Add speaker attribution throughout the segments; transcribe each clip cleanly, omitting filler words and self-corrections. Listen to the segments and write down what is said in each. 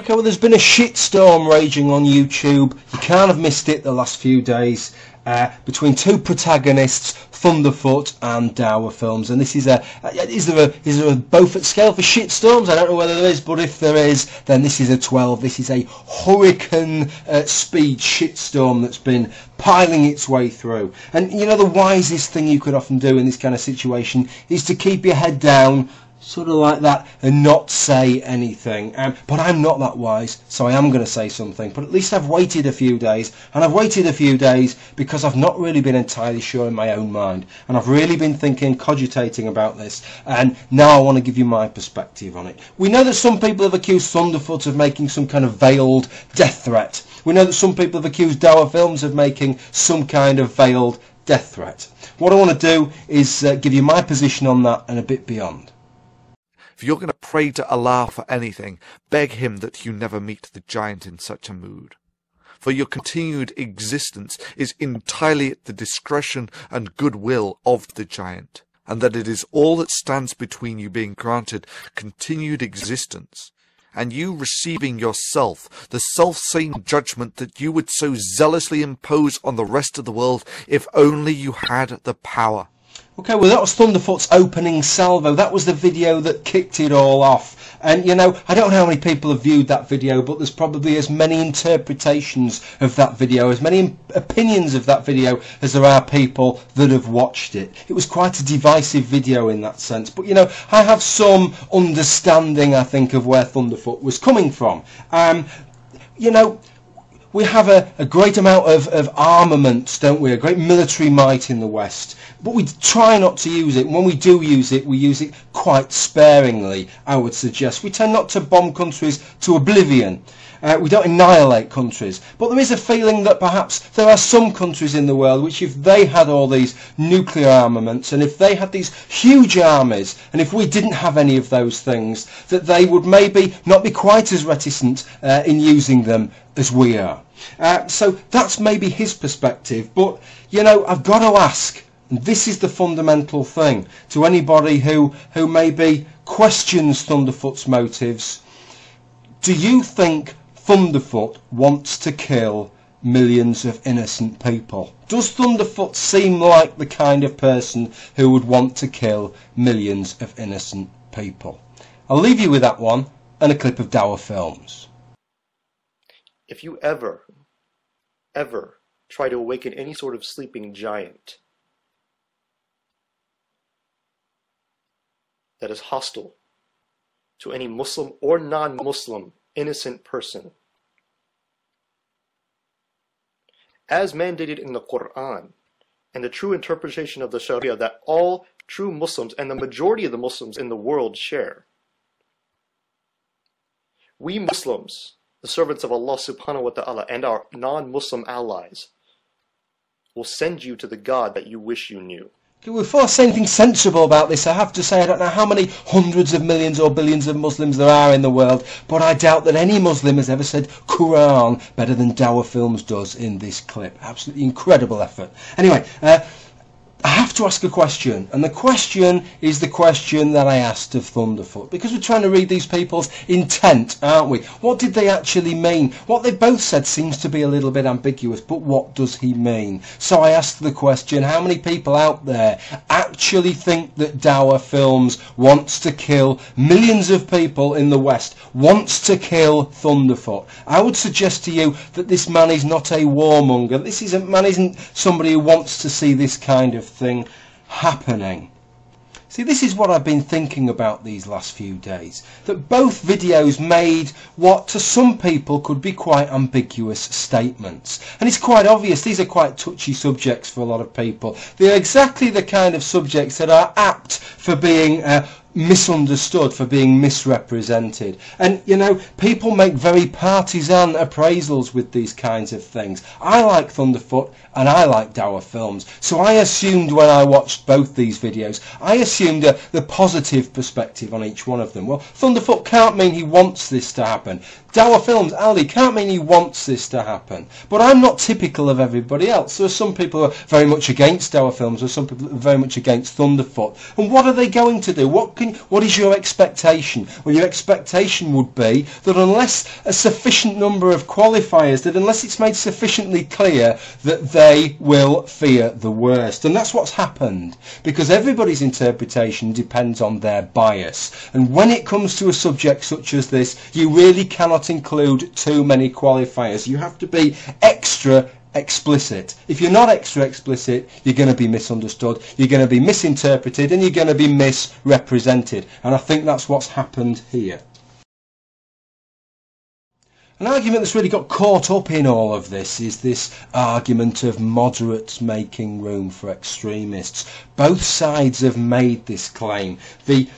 Speaker 1: Okay, well, there's been a shitstorm raging on YouTube. You can't have missed it the last few days. Between two protagonists, Thunderfoot and Dower Films, and this is is there a Beaufort scale for shitstorms? I don't know whether there is, but if there is, then this is a 12. This is a hurricane speed shitstorm that's been piling its way through. And you know, the wisest thing you could often do in this kind of situation is to keep your head down, sort of like that, and not say anything. But I'm not that wise, so I am going to say something. But at least I've waited a few days, and I've waited a few days because I've not really been entirely sure in my own mind, and I've really been thinking, cogitating about this, and now I want to give you my perspective on it. We know that some people have accused Thunderfoot of making some kind of veiled death threat. We know that some people have accused Dower Films of making some kind of veiled death threat. What I want to do is give you my position on that and a bit beyond.
Speaker 2: If you're going to pray to Allah for anything, beg him that you never meet the giant in such a mood. For your continued existence is entirely at the discretion and goodwill of the giant, and that it is all that stands between you being granted continued existence, and you receiving yourself the self-same judgment that you would so zealously impose on the rest of the world if only you had the power.
Speaker 1: Okay, well, that was Thunderfoot's opening salvo. That was the video that kicked it all off. And, you know, I don't know how many people have viewed that video, but there's probably as many interpretations of that video, as many opinions of that video as there are people that have watched it. It was quite a divisive video in that sense. But, you know, I have some understanding, I think, of where Thunderfoot was coming from. You know, we have a great amount of armaments, don't we? A great military might in the West. But we try not to use it. When we do use it, we use it quite sparingly, I would suggest. We tend not to bomb countries to oblivion. We don't annihilate countries. But there is a feeling that perhaps there are some countries in the world which, if they had all these nuclear armaments, and if they had these huge armies, and if we didn't have any of those things, that they would maybe not be quite as reticent in using them as we are. So that's maybe his perspective. But, you know, I've got to ask, and this is the fundamental thing, to anybody who maybe questions Thunderfoot's motives: do you think Thunderfoot wants to kill millions of innocent people? Does Thunderfoot seem like the kind of person who would want to kill millions of innocent people? I'll leave you with that one and a clip of Dower Films.
Speaker 3: If you ever try to awaken any sort of sleeping giant that is hostile to any Muslim or non-Muslim innocent person, as mandated in the Quran and the true interpretation of the Sharia that all true Muslims and the majority of the Muslims in the world share, we Muslims, the servants of Allah subhanahu wa ta'ala, and our non-Muslim allies will send you to the God that you wish you knew.
Speaker 1: Before I say anything sensible about this, I have to say I don't know how many hundreds of millions or billions of Muslims there are in the world, but I doubt that any Muslim has ever said Quran better than Dower Films does in this clip. Absolutely incredible effort. Anyway, I have to ask a question, and the question is the question that I asked of Thunderfoot, because we're trying to read these people's intent, aren't we? What did they actually mean? What they both said seems to be a little bit ambiguous, but what does he mean? So I asked the question, how many people out there actually think that Dower Films wants to kill millions of people in the West, wants to kill Thunderfoot? I would suggest to you that this man is not a warmonger. This man isn't somebody who wants to see this kind of thing happening. See, this is what I've been thinking about these last few days, that both videos made what to some people could be quite ambiguous statements, and it's quite obvious these are quite touchy subjects for a lot of people. They're exactly the kind of subjects that are apt for being misunderstood, for being misrepresented. And you know, people make very partisan appraisals with these kinds of things. I like Thunderfoot and I like Dower Films, so I assumed when I watched both these videos, I assumed the positive perspective on each one of them. Well, Thunderfoot can't mean he wants this to happen. Dower Films, Ali, can't mean he wants this to happen. But I'm not typical of everybody else. There are some people who are very much against Dower Films, there are some people who are very much against Thunderfoot. And what are they going to do? What what is your expectation? Well, your expectation would be that unless a sufficient number of qualifiers, that unless it's made sufficiently clear that they will fear the worst. And that's what's happened, because everybody's interpretation depends on their bias. And when it comes to a subject such as this, you really cannot include too many qualifiers. You have to be extra explicit. If you're not extra explicit, you're going to be misunderstood, you're going to be misinterpreted, and you're going to be misrepresented. And I think that's what's happened here. An argument that's really got caught up in all of this is this argument of moderates making room for extremists. Both sides have made this claim. The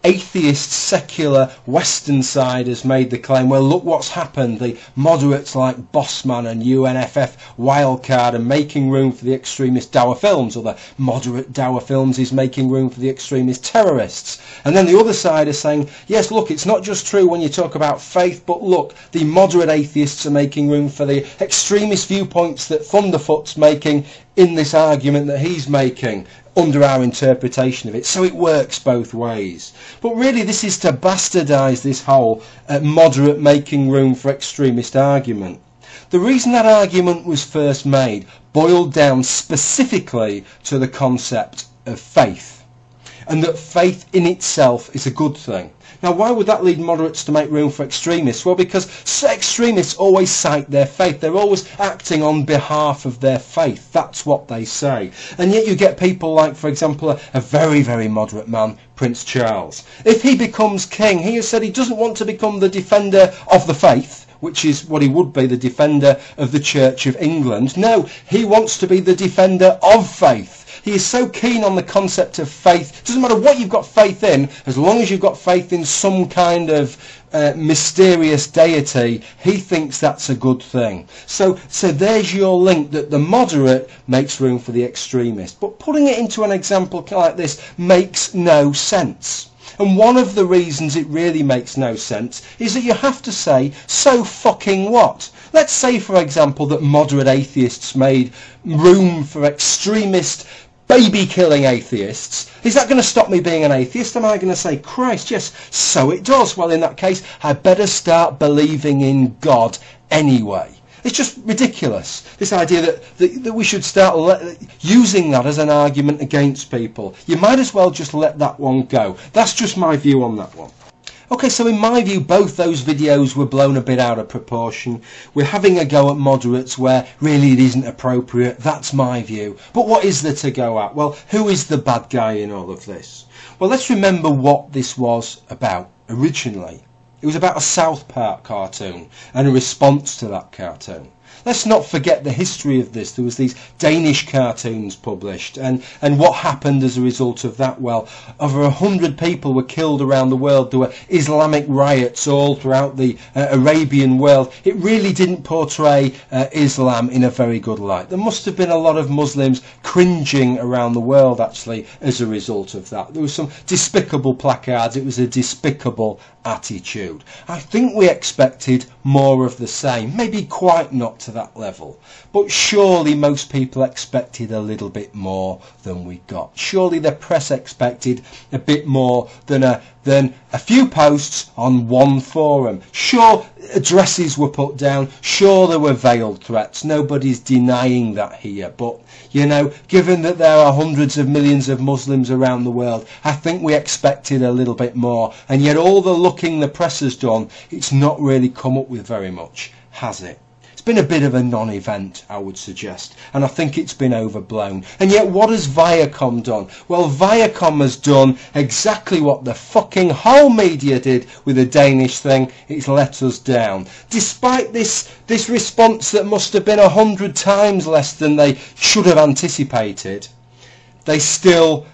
Speaker 1: atheist, secular, Western side has made the claim, well, look what's happened. The moderates like Bossman and UNFF Wildcard are making room for the extremist Dour Films, or the moderate Dour Films is making room for the extremist terrorists. And then the other side is saying, yes, look, it's not just true when you talk about faith, but look, the moderate atheists are making room for the extremist viewpoints that Thunderfoot's making in this argument that he's making under our interpretation of it. So it works both ways. But really this is to bastardise this whole moderate making room for extremist argument. The reason that argument was first made boiled down specifically to the concept of faith, and that faith in itself is a good thing. Now, why would that lead moderates to make room for extremists? Well, because extremists always cite their faith. They're always acting on behalf of their faith. That's what they say. And yet you get people like, for example, a very, very moderate man, Prince Charles. If he becomes king, he has said he doesn't want to become the defender of the faith, which is what he would be, the defender of the Church of England. No, he wants to be the defender of faith. He is so keen on the concept of faith. It doesn't matter what you've got faith in, as long as you've got faith in some kind of mysterious deity, he thinks that's a good thing. So there's your link, that the moderate makes room for the extremist. But putting it into an example like this makes no sense. And one of the reasons it really makes no sense is that you have to say, so fucking what? Let's say, for example, that moderate atheists made room for extremist baby-killing atheists. Is that going to stop me being an atheist? Am I going to say, Christ, yes, so it does. Well, in that case, I better start believing in God anyway. It's just ridiculous, this idea that we should start using that as an argument against people. You might as well just let that one go. That's just my view on that one. Okay, so in my view, both those videos were blown a bit out of proportion. We're having a go at moderates where really it isn't appropriate. That's my view. But what is there to go at? Well, who is the bad guy in all of this? Well, let's remember what this was about originally. It was about a South Park cartoon and a response to that cartoon. Let's not forget the history of this. There was these Danish cartoons published, and what happened as a result of that? Well, over 100 people were killed around the world. There were Islamic riots all throughout the Arabian world. It really didn't portray Islam in a very good light. There must have been a lot of Muslims cringing around the world, actually, as a result of that. There were some despicable placards. It was a despicable attitude. I think we expected more of the same, maybe quite not to that level, but surely most people expected a little bit more than we got. Surely the press expected a bit more than a few posts on one forum. Sure, addresses were put down, sure there were veiled threats, nobody's denying that here, but you know, given that there are hundreds of millions of Muslims around the world, I think we expected a little bit more, and yet all the looking the press has done, it's not really come up with very much, has it? It's been a bit of a non-event, I would suggest, and I think it's been overblown. And yet what has Viacom done? Well, Viacom has done exactly what the fucking whole media did with the Danish thing. It's let us down. Despite this response that must have been 100 times less than they should have anticipated, they still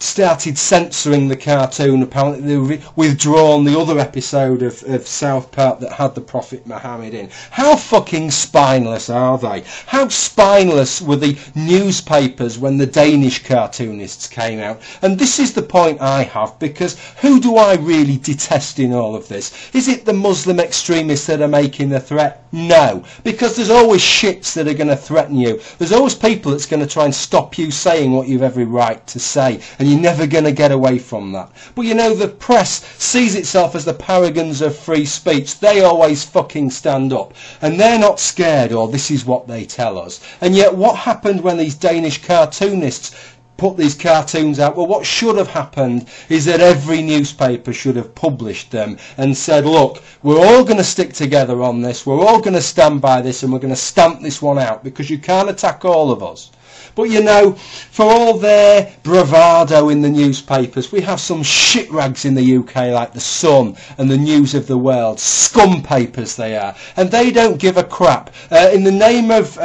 Speaker 1: started censoring the cartoon. Apparently they withdrawn the other episode of South Park that had the Prophet Muhammad in. How fucking spineless are they? How spineless were the newspapers when the Danish cartoonists came out? And this is the point I have, because who do I really detest in all of this? Is it the Muslim extremists that are making the threat? No, because there's always shits that are going to threaten you. There's always people that's going to try and stop you saying what you've every right to say. and you're never going to get away from that. But you know, the press sees itself as the paragons of free speech. They always fucking stand up, and they're not scared, or this is what they tell us. And yet what happened when these Danish cartoonists put these cartoons out? Well, what should have happened is that every newspaper should have published them and said, look, we're all going to stick together on this, we're all going to stand by this, and we're going to stamp this one out, because you can't attack all of us. But you know, for all their bravado in the newspapers, we have some shit rags in the UK like The Sun and the News of the World, scum papers they are, and they don't give a crap. In the name of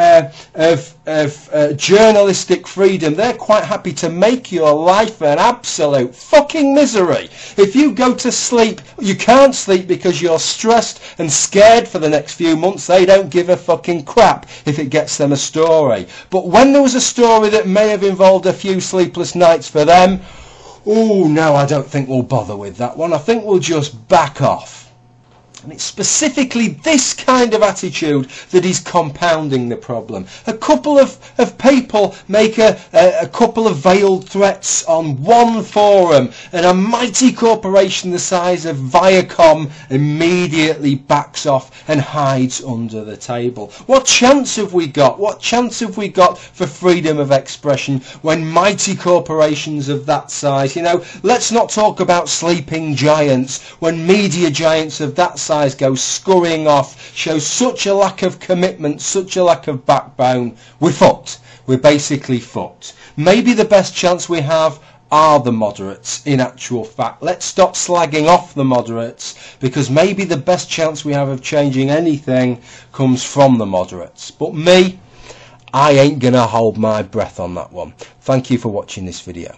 Speaker 1: journalistic freedom, they're quite happy to make your life an absolute fucking misery. If you go to sleep, you can't sleep because you're stressed and scared for the next few months, they don't give a fucking crap if it gets them a story. But when there was a story that may have involved a few sleepless nights for them, oh no, I don't think we'll bother with that one. I think we'll just back off. And it's specifically this kind of attitude that is compounding the problem. A couple of people make a couple of veiled threats on one forum, and a mighty corporation the size of Viacom immediately backs off and hides under the table. What chance have we got? What chance have we got for freedom of expression when mighty corporations of that size, you know, let's not talk about sleeping giants, when media giants of that size go scurrying off, show such a lack of commitment, such a lack of backbone, we're fucked. We're basically fucked. Maybe the best chance we have are the moderates, in actual fact. Let's stop slagging off the moderates, because maybe the best chance we have of changing anything comes from the moderates. But me, I ain't gonna hold my breath on that one. Thank you for watching this video.